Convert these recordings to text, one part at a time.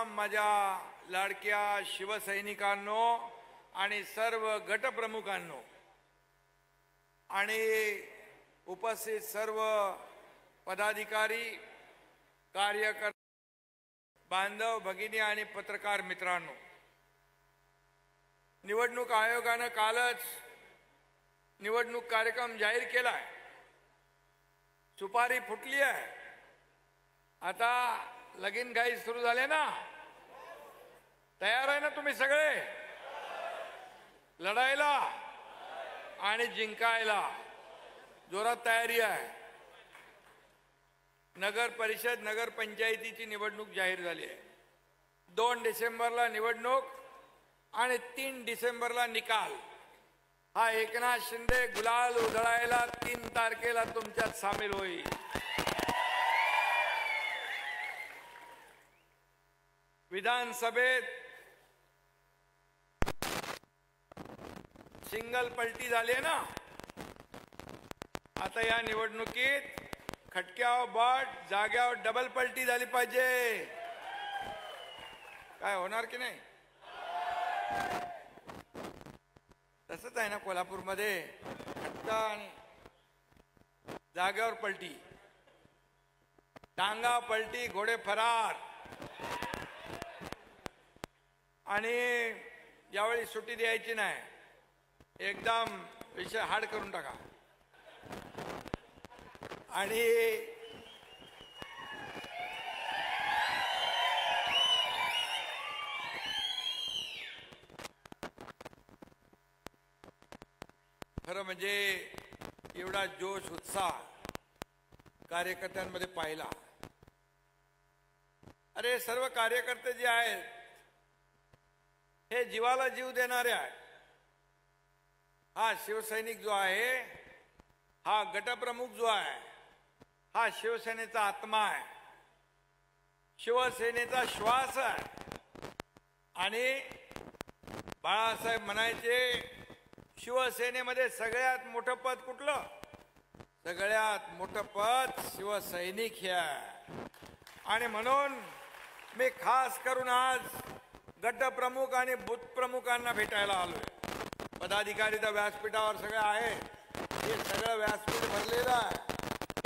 तमाम माझ्या लाडक्या शिवसैनिकांनो आणि सर्व गटप्रमुखांनो आणि उपस्थित सर्व पदाधिकारी, कार्यकर्ते, बांधव, भगिनी आणि पत्रकार मित्रांनो, निवडणूक आयोगाने कालच निवडणूक कार्यक्रम जाहीर केलाय. सुपारी फुटली आहे. आता लगीन घाई सुरू झाले ना. तयार आहे ना तुम्ही सगळे लढायला आणि जिंकायला? जोरात तयारी आहे. नगर परिषद, नगर पंचायतीची निवडणूक जाहीर झाली आहे. 2 डिसेंबरला निवडणूक आणि 3 डिसेंबरला निकाल. हा एकनाथ शिंदे गुलाल उधळायला 3 तारखेला तुमच्यात सामील होईल. विधानसभेत सिंगल पलटी झाली ना. आता या निवडणुकीत खटक्यावर बाट, जाग्यावर डबल पलटी झाली पाहिजे. काय होणार की नाही? तसंच आहे ना कोल्हापूरमध्ये. खटका आणि जाग्यावर पलटी, टांगा पलटी, घोडे फरार. आणि यावेळी सुट्टी द्यायची नाही. एकदम विषय हार्ड करून टाका. आणि खरं म्हणजे एवढा जोश, उत्साह कार्यकर्त्यांमध्ये पाहिला. अरे सर्व कार्यकर्ते जे आहेत हे जीवाला जीव देणारे आहेत. हा शिवसैनिक जो आहे, हा गटप्रमुख जो आहे, हा शिवसेनेचा आत्मा आहे, शिवसेनेचा श्वास आहे. आणि बाळासाहेब म्हणायचे, शिवसेनेमध्ये सगळ्यात मोठं पद कुठलं? सगळ्यात मोठं पद शिवसैनिक हे आहे. आणि म्हणून मी खास करून आज गटप्रमुख आणि बूथ प्रमुखांना भेटायला आलोय. पदाधिकारी तर व्यासपीठावर सगळे आहेत. हे सगळं व्यासपीठ भरलेलं आहे.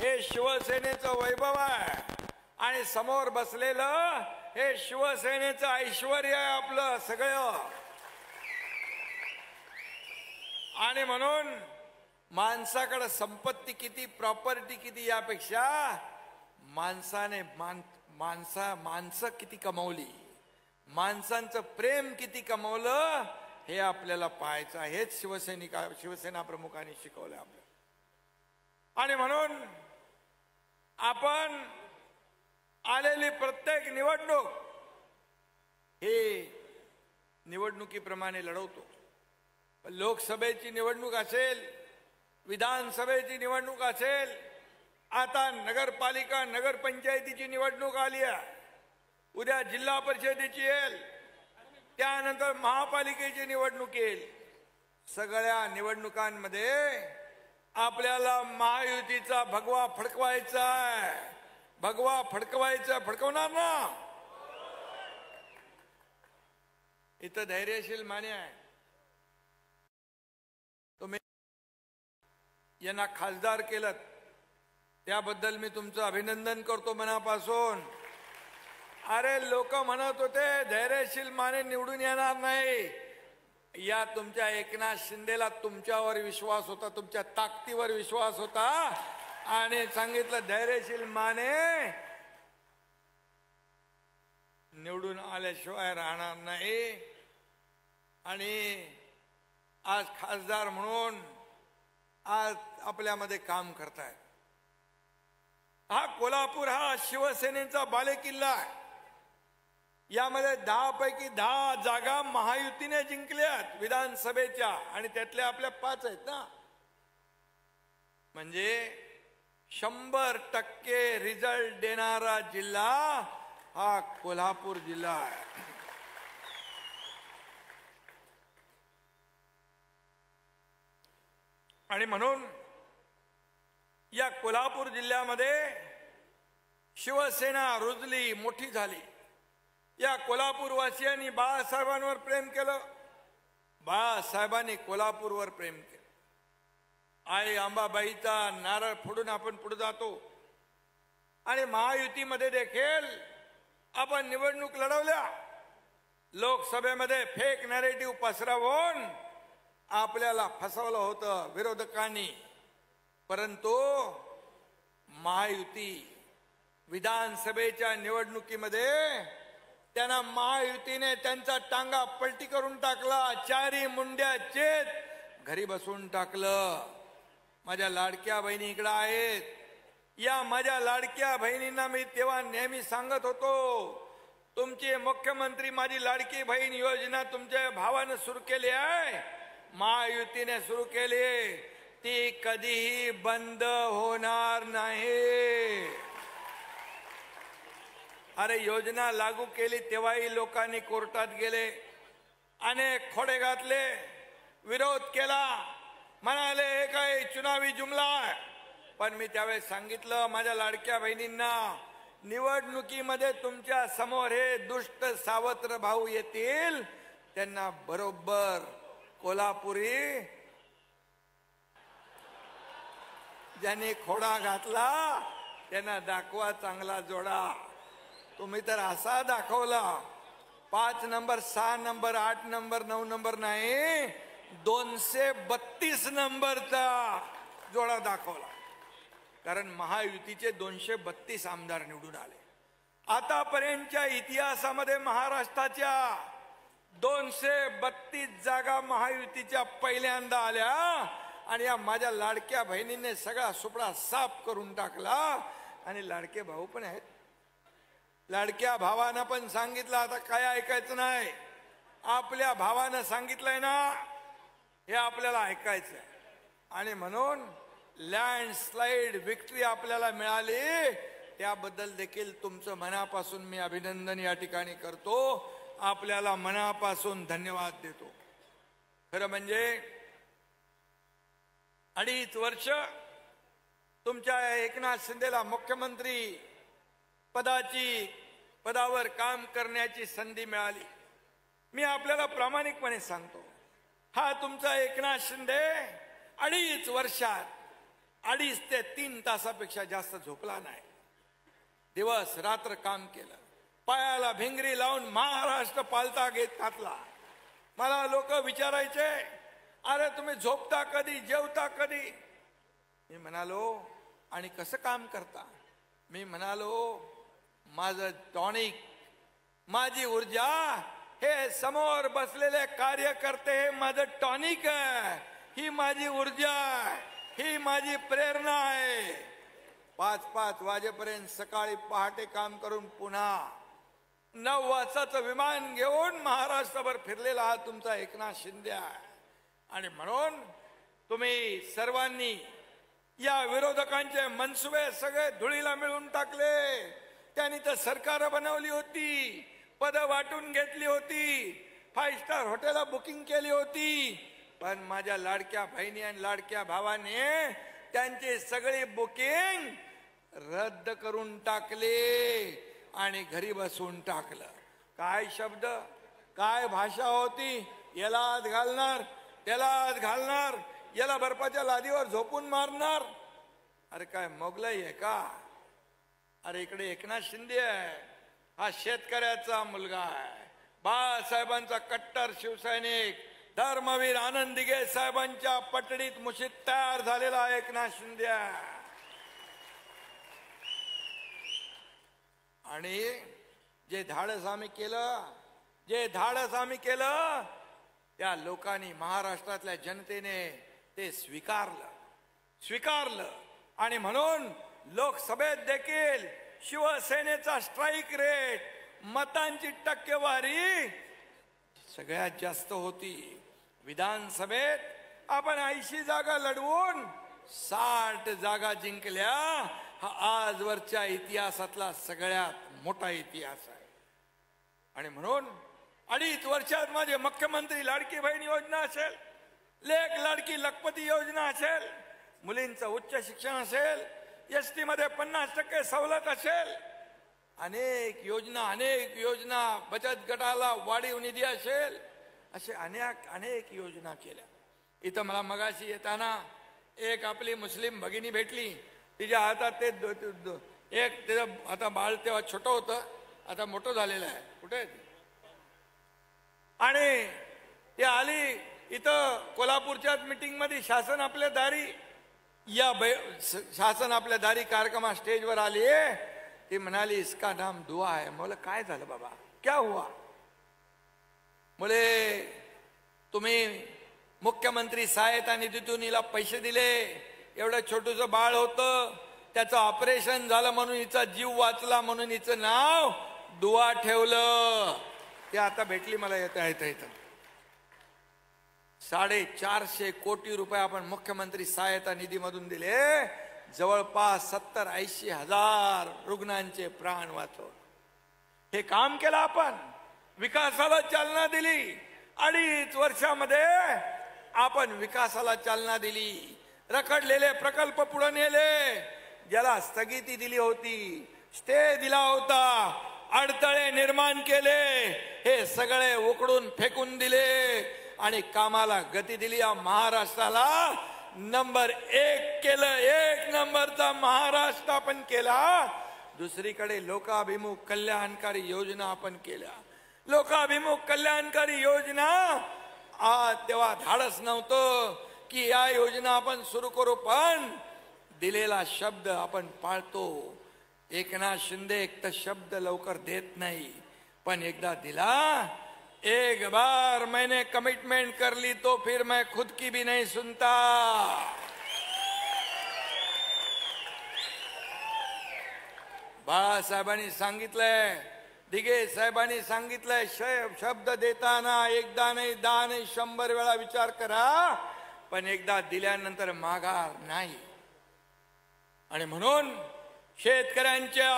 हे शिवसेनेचं वैभव आहे. आणि समोर बसलेलं हे शिवसेनेचं ऐश्वर्य आहे आपलं सगळं. आणि म्हणून माणसाकडे संपत्ती किती, प्रॉपर्टी किती यापेक्षा माणसं किती कमवली, माणसांचं प्रेम किती कमवलं हे आपल्याला पाहायचं. हेच शिवसेना प्रमुखांनी शिकवलं आपल्याला. आणि म्हणून आपण आलेली प्रत्येक निवडणूक ही निवडणुकीप्रमाणे लढवतो. लोकसभेची निवडणूक असेल, विधानसभेची निवडणूक असेल, आता नगरपालिका, नगरपंचायतीची निवडणूक आली आहे. उद्या जिल्हा परिषदेची येईल, त्यानंतर महापालिकेची निवडणूक येईल. सगळ्या निवडणुकांमध्ये आपल्याला महायुतीचा भगवा फडकवायचा आहे. भगवा फडकवायचा. फडकवणार ना? इथं धैर्यशील माने आहे. तुम्ही यांना खासदार केलं त्याबद्दल मी तुमचं अभिनंदन करतो मनापासून. अरे लोक म्हणत होते धैर्यशील माने निवडून येणार नाही. या तुमच्या एकनाथ शिंदेला तुमच्यावर विश्वास होता, तुमच्या ताकदीवर विश्वास होता आणि सांगितलं धैर्यशील माने निवडून आल्याशिवाय राहणार नाही. आणि आज खासदार म्हणून आज आपल्यामध्ये काम करतायत. हा कोल्हापूर हा शिवसेनेचा बालेकिल्ला आहे. यामध्ये 10 पैकी 10 जागा महायुतीने जिंकल्यात विधानसभेच्या. आणि त्यातल्या आपल्या 5 आहेत ना. म्हणजे 100% रिझल्ट देणारा जिल्हा हा कोल्हापूर जिल्हा आहे. आणि म्हणून या कोल्हापूर जिल्ह्यामध्ये शिवसेना रुजली, मोठी झाली. या कोल्हापूरवासियांनी बाळासाहेबांवर प्रेम केलं, बाळासाहेबांनी कोल्हापूरवर प्रेम केलं. आई अंबाबाईचा नारळ फोडून आपण पुढे जातो आणि महायुतीमध्ये देखील आपण निवडणूक लढवल्या. लोकसभेमध्ये फेक नॅरेटिव्ह पसरवून आपल्याला फसवलं होतं विरोधकांनी, परंतु महायुती विधानसभेच्या निवडणुकीमध्ये त्यांना महायुतीने त्यांचा टांगा पलटी करून टाकला, चारी मुंड्या चेत घरी बसून टाकलं. माझ्या लाडक्या बहिणी इकडे आहेत. या माझ्या लाडक्या बहिणींना मी तेव्हा नेहमी सांगत होतो, तुमचे मुख्यमंत्री माझी लाडकी बहीण योजना तुमच्या भावानं सुरू केली आहे, महायुतीने सुरू केली, ती कधीही बंद होणार नाही. अरे योजना लागू केली तेव्हाही लोकांनी कोर्टात गेले, अनेक खोडे घातले, विरोध केला, म्हणाले हे काय चुनावी जुमला आहे. पण मी त्यावेळेस सांगितलं माझ्या लाडक्या बहिणींना, निवडणुकीमध्ये तुमच्या समोर हे दुष्ट सावत्र भाऊ येतील, त्यांना बरोबर कोल्हापुरी ज्यांनी खोडा घातला त्यांना दाखवा चांगला जोडा. तुम्ही तर असा दाखवला, 5 नंबर 6 नंबर 8 नंबर 9 नंबर नाही, 232 नंबरचा जोडा दाखवला. कारण महायुतीचे 232 आमदार निवडून आले. आतापर्यंतच्या इतिहासामध्ये महाराष्ट्राच्या 232 जागा महायुतीच्या पहिल्यांदा आल्या आणि या माझ्या लाडक्या बहिणीने सगळा सुपडा साफ करून टाकला. आणि लाडके भाऊ पण आहेत, लाडक्या भावानं पण सांगितलं आता काय ऐकायचं नाही, आपल्या भावानं सांगितलंय ना हे आपल्याला ऐकायचंय. आणि म्हणून लँडस्लाइड विक्ट्री आपल्याला मिळाली, त्याबद्दल देखील तुमचं मनापासून मी अभिनंदन या ठिकाणी करतो, आपल्याला मनापासून धन्यवाद देतो. खरं म्हणजे 2.5 वर्ष तुमच्या एकनाथ शिंदेला मुख्यमंत्री पदावर काम करण्याची संधी मिळाली. मी आपल्याला प्रामाणिकपणे सांगतो, हा तुमचा एकनाथ शिंदे 2.5 वर्षात 2.5 ते 3 तासापेक्षा जास्त झोपला नाही. दिवस रात्र काम केलं, पायाला भिंगरी लावून महाराष्ट्र पालथा घेत घातला. मला लोक विचारायचे, अरे तुम्ही झोपता कधी, जेवता कधी? मी म्हणालो, आणि कसं काम करता? मी म्हणालो, माझं टॉनिक, माझी ऊर्जा, हे समोर बसलेले कार्यकर्ते हे माझं टॉनिक आहे, ही माझी ऊर्जा आहे, ही माझी प्रेरणा आहे. 5-5 वाजेपर्यंत सकाळी पहाटे काम करून पुन्हा 9 वाजताचं विमान घेऊन महाराष्ट्रभर फिरलेला हा तुमचा एकनाथ शिंदे आहे. आणि म्हणून तुम्ही सर्वांनी या विरोधकांचे मनसुबे सगळे धुळीला मिळवून टाकले. त्यांनी तर सरकार बनवली होती, पद वाटून घेतली होती, 5 स्टार हॉटेल बुकिंग केली होती, पण माझ्या लाडक्या बहिणी आणि लाडक्या भावाने त्यांची सगळी बुकिंग रद्द करून टाकले आणि घरी बसवून टाकलं. काय शब्द, काय भाषा होती, याला आत घालणार, त्याला आत घालणार, याला बर्फाच्या लादीवर झोपून मारणार. अरे काय मोगलाई आहे का? अरे इकडे एकनाथ शिंदे आहे, हा शेतकऱ्याचा मुलगा आहे, बाळासाहेबांचा कट्टर शिवसैनिक, धर्मवीर आनंद दिघे साहेबांच्या पटडीत मुशीत तयार झालेला एकनाथ शिंदे आहे. आणि जे धाडस आम्ही केलं, त्या लोकांनी, महाराष्ट्रातल्या जनतेने ते स्वीकारलं. आणि म्हणून लोकसभेत देखील शिवसेनेचा स्ट्राईक रेट, मतांची टक्केवारी सगळ्यात जास्त होती. विधानसभेत आपण 80 जागा लढवून 60 जागा जिंकल्या. हा आजवरच्या इतिहासातला सगळ्यात मोठा इतिहास आहे. आणि म्हणून 2.5 वर्षात माझे मुख्यमंत्री लाडकी बहीण योजना असेल, लेक लाडकी लखपती योजना असेल, मुलींचं उच्च शिक्षण असेल, एसटी मध्ये 50% सवलत असेल, अनेक योजना बचत गटाला वाढीव निधी असेल, असे अनेक योजना केल्या. इथं मला मगाशी येताना एक आपली मुस्लिम भगिनी भेटली. तिच्या हातात ते एक तिचं आता बाळ तेव्हा छोटं होतं, आता मोठं झालेलं आहे. कुठे आणि ती आली इथं कोल्हापूरच्याच मीटिंग मध्ये. शासन आपल्या दारी कार्यक्रम स्टेजवर आली. ती म्हणाली इसका नाम दुआ है. बोले काय झालं बाबा, क्या हुआ? बोले तुम्ही मुख्यमंत्री सहायता निधीतून हिला पैसे दिले. एवढं छोटूचं बाळ होतं, त्याचं ऑपरेशन झालं म्हणून हिचा जीव वाचला म्हणून हिचं नाव दुआ ठेवलं. ते आता भेटली मला येता 450 कोटी रुपये आपण मुख्यमंत्री सहायता निधीमधून दिले. जवळपास 70-80 हजार रुग्णांचे प्राण वाचवले. हे काम केलं आपण. विकासाला चालना दिली. 2.5 वर्षामध्ये आपण विकासाला चालना दिली. रखडलेले प्रकल्प पुढे नेले. ज्याला स्थगिती दिली होती, स्टे दिला होता, अडथळे निर्माण केले, हे सगळे उकडून फेकून दिले आणि कामाला गती दिली. या महाराष्ट्राला नंबर 1 केलं. 1 नंबरचा महाराष्ट्र आपण केला. दुसरीकडे लोकाभिमुख कल्याणकारी योजना आपण केल्या. लोकाभिमुख कल्याणकारी योजना तेव्हा धाडस नव्हतं की या योजना आपण सुरू करू, पण दिलेला शब्द आपण पाळतो. एकनाथ शिंदे एक तर शब्द लवकर देत नाही, पण एकदा दिला, एक बार मैंने कमिटमेंट कर ली तो फिर मैं खुद की भी नहीं सुनता. बाळासाहेबांनी सांगितलंय, दिघे साहेबांनी सांगितलंय, शब्द देताना एकदा नाही 10 नाही 100 वेळा विचार करा, पण एकदा दिल्यानंतर माघार नाही. आणि म्हणून शेतकऱ्यांच्या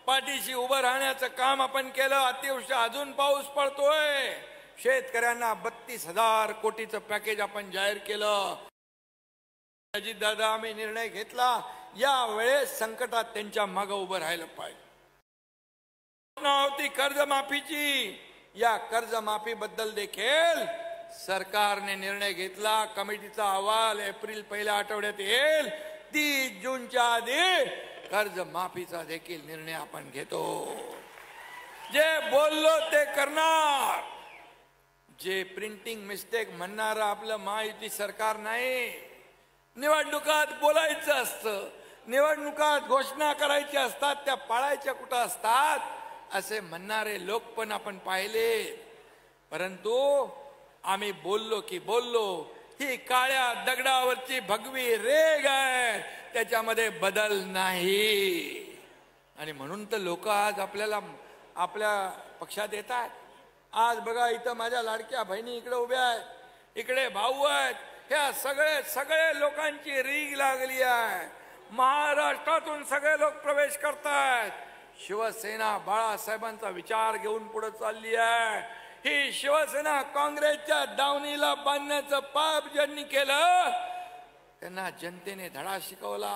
पाठीशी उभं राहण्याचं काम आपण केलं. अतिवृष्टी, अजून पाऊस पडतोय. शेतकऱ्यांना 32,000 कोटीचं पॅकेज आपण जाहीर केलं. अजितदादा आम्ही निर्णय घेतला, या वेळेस संकटात त्यांच्या मागे उभं राहिलं पाहिजे. होती कर्जमाफीची. या कर्जमाफी बद्दल देखील सरकारने निर्णय घेतला. कमिटीचा अहवाल एप्रिल पहिल्या आठवड्यात येईल. 30 जूनच्या आधी कर्जमाफीचा देखील निर्णय आपण घेतो. जे बोललो ते करणार. जे प्रिंटिंग मिस्टेक म्हणणार आपलं महायुती सरकार नाही. निवडणुकात बोलायचं असतं, निवडणुकात घोषणा करायच्या असतात, त्या पाळायच्या कुठं असतात असे म्हणणारे लोक पण आपण पाहिले. परंतु आम्ही बोललो की बोललो. ही काळ्या दगडावरची भगवी रेग आहे, त्याच्यामध्ये बदल नाही. आणि म्हणून तर लोक आज आपल्या पक्षात येतात. आज बघा इथं माझ्या लाडक्या बहिणी इकडे उभ्या आहेत, इकडे भाऊ आहेत. ह्या सगळे लोकांची रीग लागली आहे. महाराष्ट्रातून सगळे लोक प्रवेश करतायत. शिवसेना बाळासाहेबांचा विचार घेऊन पुढे चालली आहे. ही शिवसेना काँग्रेसच्या दावणीला बांधण्याचं पाप ज्यांनी केलं त्यांना जनतेने धडा शिकवला.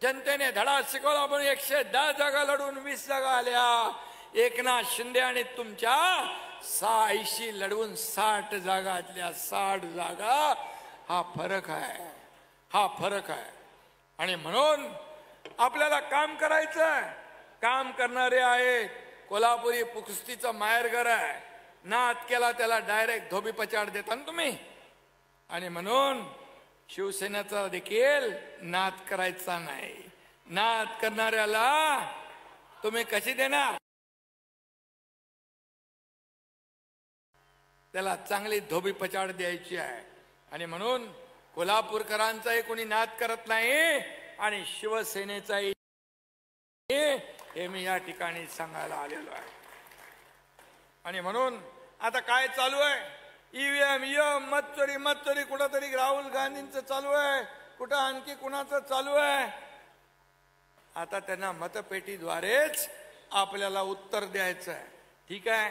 जनतेने धडा शिकवला म्हणून 110 जागा लढून 20 जागा आल्या. एकनाथ शिंदे आणि तुमच्या 86 लढवून 60 जागातल्या 60 जागा. हा फरक आहे, हा फरक आहे. आणि म्हणून आपल्याला काम करायचं. काम करणारे आहेत. कोल्हापुरी कुस्तीचं माहेरघर आहे. नाद केला त्याला डायरेक्ट धोबी पछाड देता ना तुम्ही. आणि म्हणून शिवसेनेचा देखील नाद करायचा नाही. नाद करणाऱ्याला तुम्ही कशी देणार? त्याला चांगली धोबी पछाड द्यायची आहे. आणि म्हणून कोल्हापूरकरांचाही कोणी नाद करत नाही आणि शिवसेनेचाही, हे मी या ठिकाणी सांगायला आलेलो आहे. आणि म्हणून आता काय चालू आहे? ईव्हीएम मतचोरी कुठंतरी राहुल गांधींचं चालू आहे, कुठं आणखी कुणाचं चालू आहे. आता त्यांना मतपेटीद्वारेच आपल्याला उत्तर द्यायचं आहे. ठीक आहे,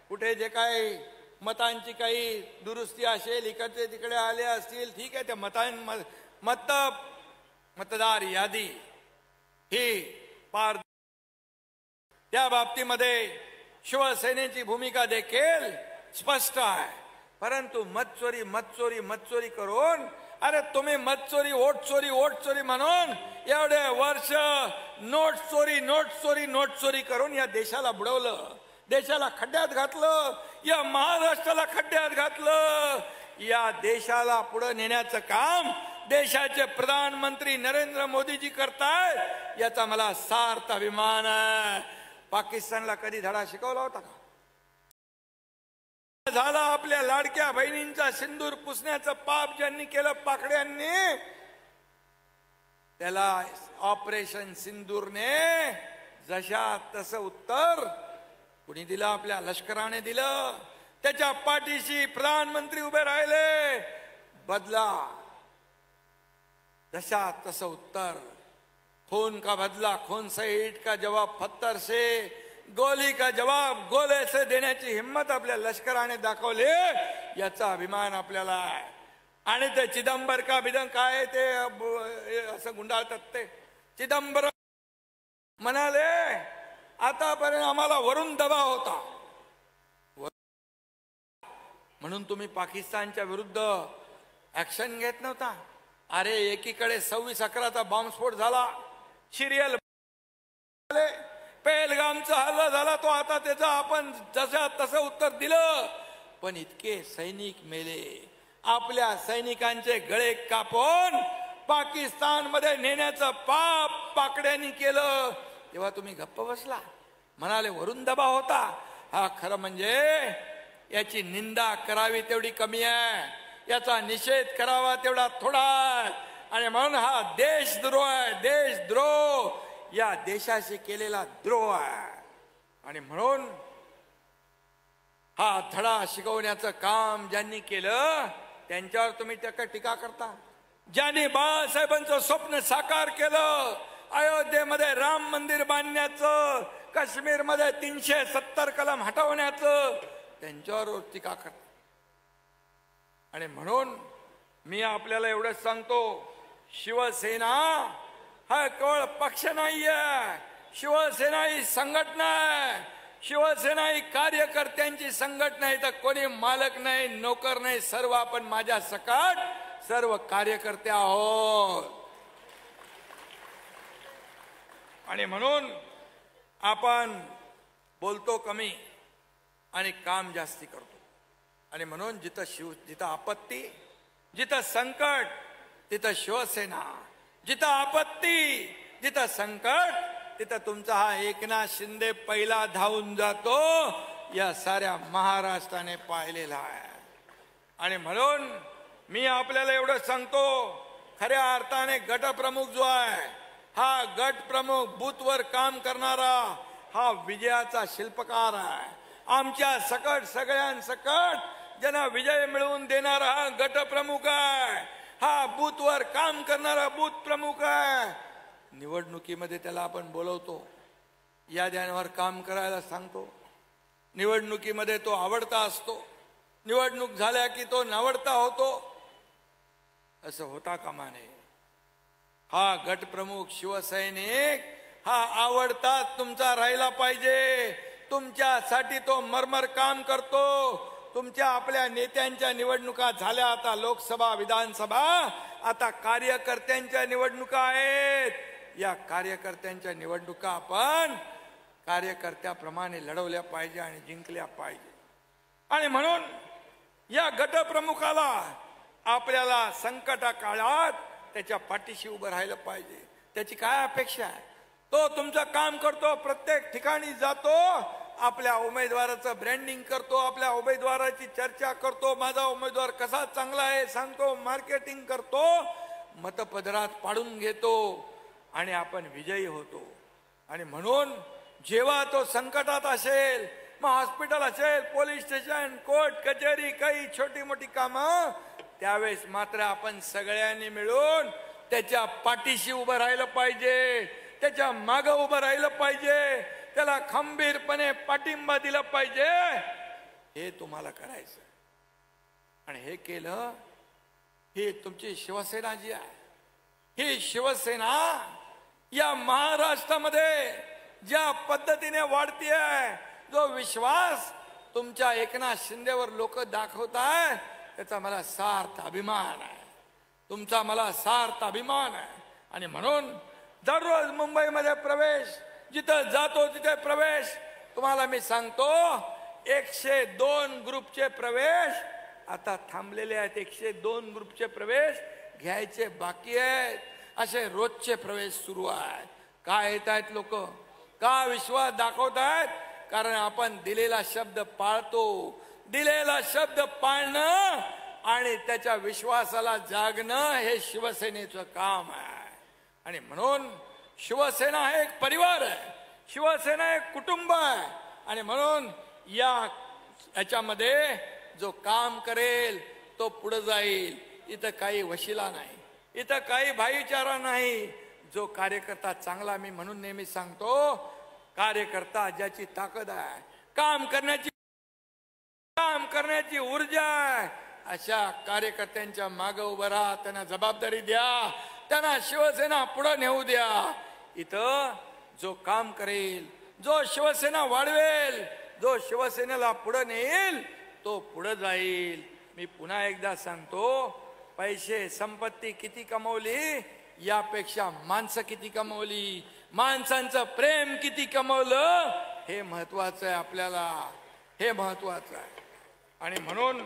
कुठे जे काही मतांची काही दुरुस्ती असेल, इकडचे तिकडे आले असतील, ठीक आहे. त्या मतदार यादी ही त्या बाबतीमध्ये शिवसेनेची भूमिका देखील स्पष्ट आहे. परंतु मतचोरी मतचोरी मतचोरी करून, अरे तुम्ही मतचोरी वोट चोरी म्हणून एवढे वर्ष नोट चोरी करून या देशाला बुडवलं, देशाला खड्ड्यात घातलं, या महाराष्ट्राला खड्ड्यात घातलं. या देशाला पुढे नेण्याचं काम देशाचे प्रधानमंत्री नरेंद्र मोदीजी करतायत, याचा मला सार्थ अभिमान आहे. पाकिस्तानला कधी धडा शिकवला होता का? झाला आपल्या लाडक्या बहिणींचा सिंदूर पुसण्याचं पाप ज्यांनी केलं पाकड्यांनी, त्याला ऑपरेशन सिंदूरने जशा तसं उत्तर कुणी दिलं? आपल्या लष्कराने दिलं. त्याच्या पाठीशी प्रधानमंत्री उभे राहिले. बदला जशा तसं उत्तर. खून का बदला खून से, ईंट का जवाब पत्थर से, गोली का जवाब गोले से देण्याची हिम्मत आपल्या लष्कराने दाखवली. याचा अभिमान आपल्याला आहे. आणि ते चिदंबर का बिदंग काय ते असं गुंडाळतात, ते चिदंबरम म्हणाले आतापर्यंत आम्हाला वरून दबाव होता म्हणून तुम्ही पाकिस्तानच्या विरुद्ध ऍक्शन घेत नव्हता. अरे एकीकडे 26/11चा बॉम्बस्फोट झाला, सिरियल पेहलगामचा हल्ला झाला, तो आता त्याचा आपण जशा तसं उत्तर दिलं. पण इतके सैनिक मेले, आपल्या सैनिकांचे गळे कापून पाकिस्तानमध्ये नेण्याचं पाप पाकड्यांनी केलं, तेव्हा तुम्ही गप्प बसला. म्हणाले वरून दबाव होता. हा खरं म्हणजे याची निंदा करावी तेवढी कमी आहे, याचा निषेध करावा तेवढा थोडा आहे. आणि म्हणून हा देशद्रोह आहे, देशद्रोह, या देशाशी केलेला द्रोह आहे. आणि म्हणून हा धडा शिकवण्याचं काम ज्यांनी केलं त्यांच्यावर तुम्ही टीका करता. ज्यांनी बाळासाहेबांचं स्वप्न साकार केलं, अयोध्येमध्ये राम मंदिर बांधण्याचं, काश्मीरमध्ये 370 कलम हटवण्याचं, त्यांच्यावर टीका करता. आणि म्हणून मी आपल्याला एवढंच सांगतो, शिवसेना हा केवळ पक्ष नाहीये, शिवसेना ही संघटना आहे. शिवसेना ही कार्यकर्त्यांची संघटना आहे. तर कोणी मालक नाही, नोकर नाही, सर्व आपण माझ्या सकट सर्व कार्यकर्ते आहोत. आणि म्हणून आपण बोलतो कमी आणि काम जास्ती करतो. आणि म्हणून जिथं आपत्ती, जिथं संकट, तिथं शिवसेना, जिथं आपत्ती, जिथं संकट, तिथं तुमचा हा एकनाथ शिंदे पहिला धावून जातो. या साऱ्या महाराष्ट्राने पाहिलेला आहे. आणि म्हणून मी आपल्याला एवढं सांगतो, खऱ्या अर्थाने गटप्रमुख जो आहे, हा गटप्रमुख बूथवर काम करणारा हा विजयाचा शिल्पकार आहे. आमच्या सकट सगळ्यांसकट ज्यांना विजय मिळवून देणारा हा गटप्रमुख आहे. हा बूथवर काम करणारा बूथ प्रमुख आहे. निवडणुकीमध्ये त्याला आपण बोलवतो, याद्यांवर काम करायला सांगतो. निवडणुकीमध्ये तो आवडता असतो, निवडणूक झाल्या की तो नावडता होतो. असं होता कामा नये. हा गटप्रमुख शिवसैनिक हा आवडता तुमचा राहिला पाहिजे. तुमच्यासाठी तो मरमर काम करतो. तुमच्या आपल्या नेत्यांच्या निवडणुका झाल्या, आता लोकसभा विधानसभा, आता कार्यकर्त्यांच्या निवडणुका आहेत. या कार्यकर्त्यांच्या निवडणुका आपण कार्यकर्त्याप्रमाणे लढवल्या पाहिजे आणि जिंकल्या पाहिजे. आणि म्हणून या गटप्रमुखाला आपल्याला संकटा काळात त्याच्या पाठीशी उभं राहिलं पाहिजे. त्याची काय अपेक्षा आहे? तो तुमचं काम करतो, प्रत्येक ठिकाणी जातो, आपल्या उमेदवाराचं ब्रँडिंग करतो, आपल्या उमेदवाराची चर्चा करतो, माझा उमेदवार कसा चांगला आहे सांगतो, मार्केटिंग करतो, मतपदरात पाडून घेतो आणि आपण विजयी होतो. आणि म्हणून जेव्हा तो संकटात असेल, मग हॉस्पिटल असेल, पोलीस स्टेशन, कोर्ट कचेरी, काही छोटी मोठी कामं, त्यावेळेस मात्र आपण सगळ्यांनी मिळून त्याच्या पाठीशी उभं राहिलं पाहिजे, त्याच्या मागं उभं राहिलं पाहिजे, त्याला खंबीरपणे पाठिंबा दिला पाहिजे. हे तुम्हाला करायचं. आणि हे केलं, ही तुमची शिवसेना जी आहे, ही शिवसेना या महाराष्ट्रामध्ये ज्या पद्धतीने वाढतीये, जो विश्वास तुमच्या एकनाथ शिंदेवर लोक दाखवतायत, त्याचा मला सार्थ अभिमान आहे, तुमचा मला सार्थ अभिमान आहे. आणि म्हणून दररोज मुंबईमध्ये प्रवेश, जिथं जातो तिथे प्रवेश, तुम्हाला मी सांगतो 102 ग्रुपचे प्रवेश आता थांबलेले आहेत. 102 ग्रुपचे प्रवेश घ्यायचे बाकी आहेत. असे रोजचे प्रवेश सुरू आहेत. का येत आहेत लोक? का विश्वास दाखवत आहेत? कारण आपण दिलेला शब्द पाळतो. दिलेला शब्द पाळणं आणि त्याच्या विश्वासाला जागणं हे शिवसेनेचं काम आहे. आणि म्हणून शिवसेना हे एक परिवार आहे, शिवसेना एक कुटुंब आहे. आणि म्हणून याच्यामध्ये जो काम करेल तो पुढे जाईल. इथं काही वशिला नाही, इथं काही भाईचारा नाही. जो कार्यकर्ता चांगला, मी म्हणून नेहमी सांगतो, कार्यकर्ता ज्याची ताकद आहे, काम करण्याची ऊर्जा आहे, अशा कार्यकर्त्यांच्या मागे उभं राहा, त्यांना जबाबदारी द्या, त्यांना शिवसेना पुढे नेऊ द्या. इथं जो काम करेल, जो शिवसेना वाढवेल, जो शिवसेनेला पुढे नेईल, तो पुढे जाईल. मी पुन्हा एकदा सांगतो, पैसे संपत्ती किती कमवली यापेक्षा माणसं किती कमवली, माणसांचं प्रेम किती कमवलं, हे महत्वाचं आहे आपल्याला, हे महत्वाचं आहे. आणि म्हणून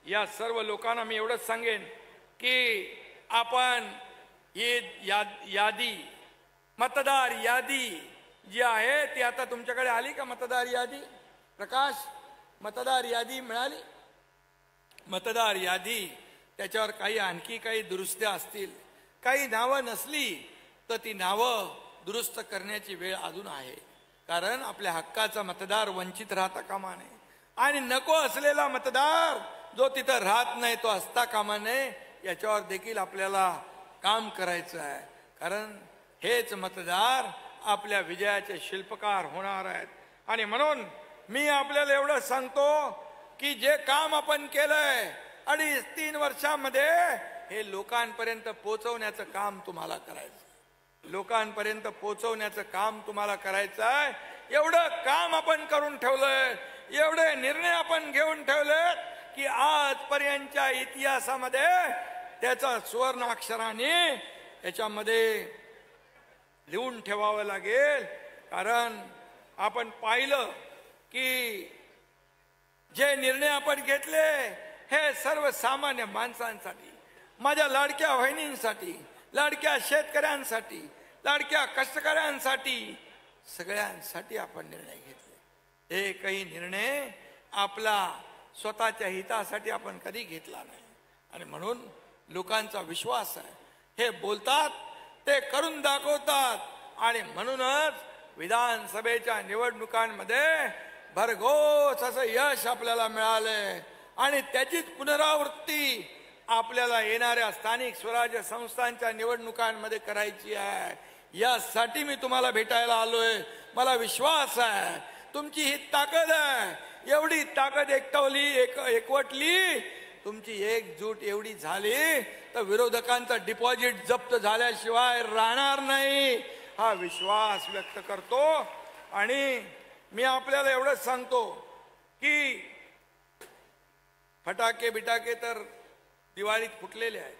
या सर्व लोकांना मी एवढंच सांगेन की आपण ही यादी, मतदार यादी जी आहे ती आता तुमच्याकडे आली का? मतदार यादी प्रकाश, मतदार यादी मिळाली? मतदार यादी, त्याच्यावर काही आणखी काही दुरुस्त्या असतील, काही नावं नसली तर ती नावं दुरुस्त करण्याची वेळ अजून आहे. कारण आपल्या हक्काचा मतदार वंचित राहता कामा नये. आणि नको असलेला मतदार जो तिथं राहत नाही तो असता कामा नये. याच्यावर देखील आपल्याला काम करायचं आहे. कारण हेच मतदार आपल्या विजयाचे शिल्पकार होणार आहेत. आणि म्हणून मी आपल्याला एवढं सांगतो की जे काम आपण केलंय 2.5-3 वर्षामध्ये, हे लोकांपर्यंत पोहोचवण्याचं काम तुम्हाला करायचं, लोकांपर्यंत पोहोचवण्याचं काम तुम्हाला करायचं आहे. एवढं काम आपण करून ठेवलंय, एवढे निर्णय आपण घेऊन ठेवलेत की आजपर्यंतच्या इतिहासामध्ये त्याचा सुवर्ण अक्षराने याच्यामध्ये लिहून ठेवावं लागेल. कारण आपण पाहिलं की जे निर्णय आपण घेतले हे सर्वसामान्य माणसांसाठी, माझ्या लाडक्या बहिणींसाठी, लाडक्या शेतकऱ्यांसाठी, लाडक्या कष्टकऱ्यांसाठी, सगळ्यांसाठी आपण निर्णय घेतले. एकही निर्णय आपला स्वतःच्या हितासाठी आपण कधी घेतला नाही. आणि म्हणून लोकांचा विश्वास आहे, हे बोलतात ते करून दाखवतात. आणि म्हणूनच विधानसभेच्या निवडणुकांमध्ये भरघोस असं यश आपल्याला मिळालंय. आणि त्याचीच पुनरावृत्ती आपल्याला येणाऱ्या स्थानिक स्वराज्य संस्थांच्या निवडणुकांमध्ये करायची आहे. यासाठी मी तुम्हाला भेटायला आलोय. मला विश्वास आहे तुमची ही ताकद आहे. एवढी ताकद एकवटली, तुमची एकजूट एवढी झाली तर विरोधकांचं डिपॉझिट जप्त झाल्याशिवाय राहणार नाही, हा विश्वास व्यक्त करतो. आणि मी आपल्याला एवढंच सांगतो की फटाके बिटाके तर दिवाळीत फुटलेले आहेत,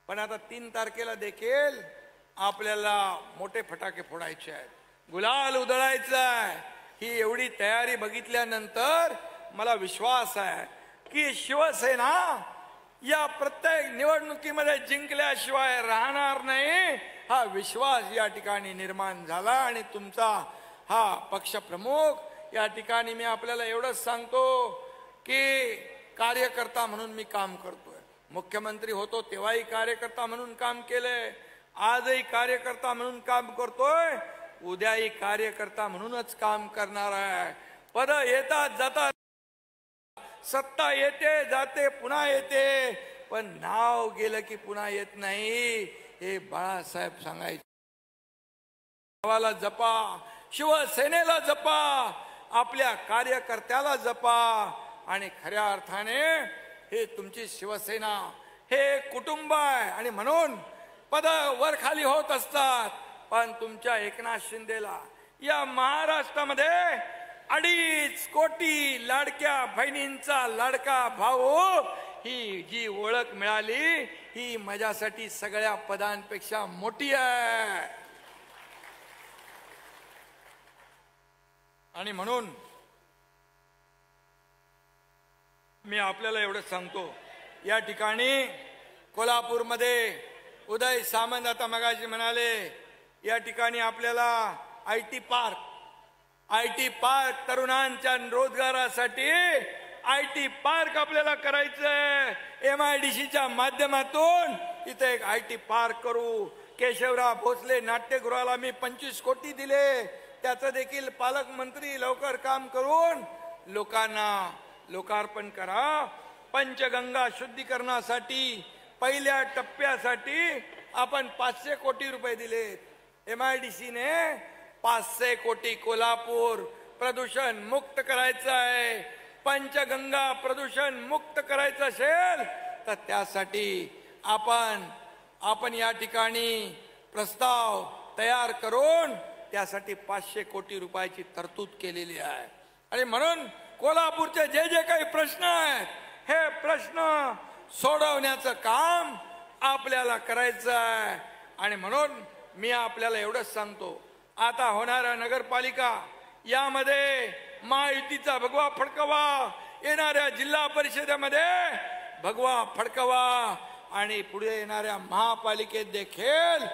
पण आता 3 तारखेला देखील आपल्याला मोठे फटाके फोडायचे आहेत, गुलाल उधळायचा आहे. ही एवढी तयारी बघितल्यानंतर मला विश्वास आहे की शिवसेना या प्रत्येक निवडणुकीमध्ये जिंकल्याशिवाय राहणार नाही, हा विश्वास या ठिकाणी निर्माण झाला. आणि तुमचा हा पक्षप्रमुख या ठिकाणी मी आपल्याला एवढंच सांगतो की कार्यकर्ता म्हणून मी काम करतोय. मुख्यमंत्री होतो तेव्हाही कार्यकर्ता म्हणून काम केलंय, आजही कार्यकर्ता म्हणून काम करतोय, उद्याही कार्यकर्ता म्हणूनच काम करणार आहे. पद येतात जातात, सत्ता येते जाते पुन्हा येते, पण नाव गेलं की पुन्हा येत नाही, हे बाळासाहेब सांगायचे. नावाला जपा, शिवसेनेला जपा, आपल्या कार्यकर्त्याला जपा. आणि खऱ्या अर्थाने हे तुमची शिवसेना, हे कुटुंब आहे. आणि म्हणून पद वर खाली होत असतात, पण तुमच्या एकनाथ शिंदेला, या महाराष्ट्रामध्ये 2.5 कोटी लाडक्या बहिणींचा लाडका भाऊ, ही जी ओळख मिळाली ही माझ्यासाठी सगळ्या पदांपेक्षा मोठी आहे. आणि म्हणून मी आपल्याला एवढंच सांगतो, या ठिकाणी कोल्हापूरमध्ये उदय सामंत आता मगाशी म्हणाले, या ठिकाणी आपल्याला IT पार्क तरुणांच्या रोजगारासाठी IT पार्क आपल्याला करायचंय. MIDCच्या माध्यमातून इथे एक IT पार्क करू. केशवराव भोसले नाट्यगृहाला मी 25 कोटी दिले, त्याचं देखील पालकमंत्री लवकर काम करून लोकांना लोकार्पण करा. पंचगंगा शुद्धीकरणासाठी पहिल्या टप्प्यासाठी आपण 500 कोटी रुपये दिलेत. MIDCने 500 कोटी कोल्हापूर प्रदूषण मुक्त करायचं आहे. पंचगंगा प्रदूषण मुक्त करायचं असेल तर त्यासाठी आपण या ठिकाणी प्रस्ताव तयार करून त्यासाठी 500 कोटी रुपयाची तरतूद केलेली आहे. आणि म्हणून कोल्हापूरचे जे जे काही प्रश्न आहेत, हे प्रश्न सोडवण्याचं काम आपल्याला करायचं आहे. आणि म्हणून मी आपल्याला एवढंच सांगतो, आता होणाऱ्या नगरपालिका यामध्ये महायुतीचा भगवा फडकवा, येणाऱ्या जिल्हा परिषदेमध्ये भगवा फडकवा आणि पुढे येणाऱ्या महापालिकेत देखील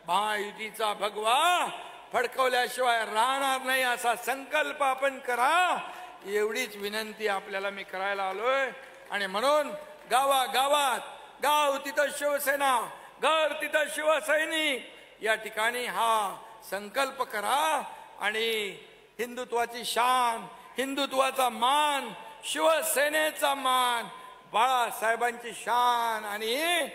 महायुतीचा भगवा फडकवल्याशिवाय राहणार नाही असा संकल्प आपण करा. एवढीच विनंती आपल्याला मी करायला आलोय. आणि म्हणून गावागावात, गाव तिथं शिवसेना, घर तिथं शिवसैनिक, या ठिकाणी हा संकल्प करा आणि हिंदुत्वाची शान, हिंदुत्वाचा मान, शिवसेनेचा मान, बाळासाहेबांची शान आणि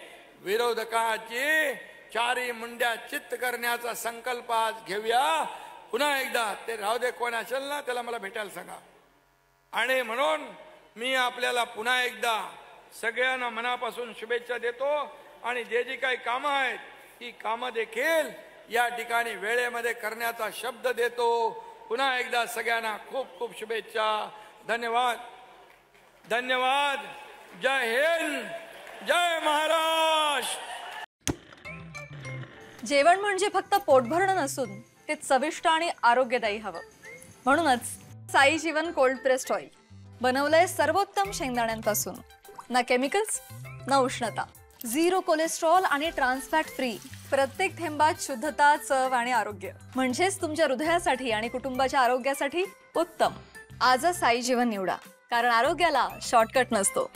विरोधकाची चारी मुंड्या चित्त करण्याचा संकल्प आज घेऊया. पुन्हा एकदा ते राहू दे, कोण असेल ना त्याला मला भेटायला सांगा. आणि म्हणून मी आपल्याला पुन्हा एकदा सगळ्यांना मनापासून शुभेच्छा देतो. आणि जे जी काही कामं आहेत ती कामं देखील या ठिकाणी वेळेमध्ये करण्याचा शब्द देतो. पुन्हा एकदा सगळ्यांना खूप खूप शुभेच्छा. धन्यवाद, धन्यवाद. जय हिंद, जय महाराष्ट्र. जेवण म्हणजे फक्त पोट भरणं नसून ते चविष्ट आणि आरोग्यदायी हवं. म्हणूनच साई जीवन कोल्ड प्रेस्ड ऑइल बनवलंय सर्वोत्तम शेंगदाण्यांपासून. ना केमिकल्स ना उष्णता, झिरो कोलेस्ट्रॉल आणि ट्रान्सफॅट फ्री. प्रत्येक थेंबात शुद्धता, चव आणि आरोग्य. म्हणजेच तुमच्या हृदयासाठी आणि कुटुंबाच्या आरोग्यासाठी उत्तम. आजच साई जीवन निवडा, कारण आरोग्याला शॉर्टकट नसतो.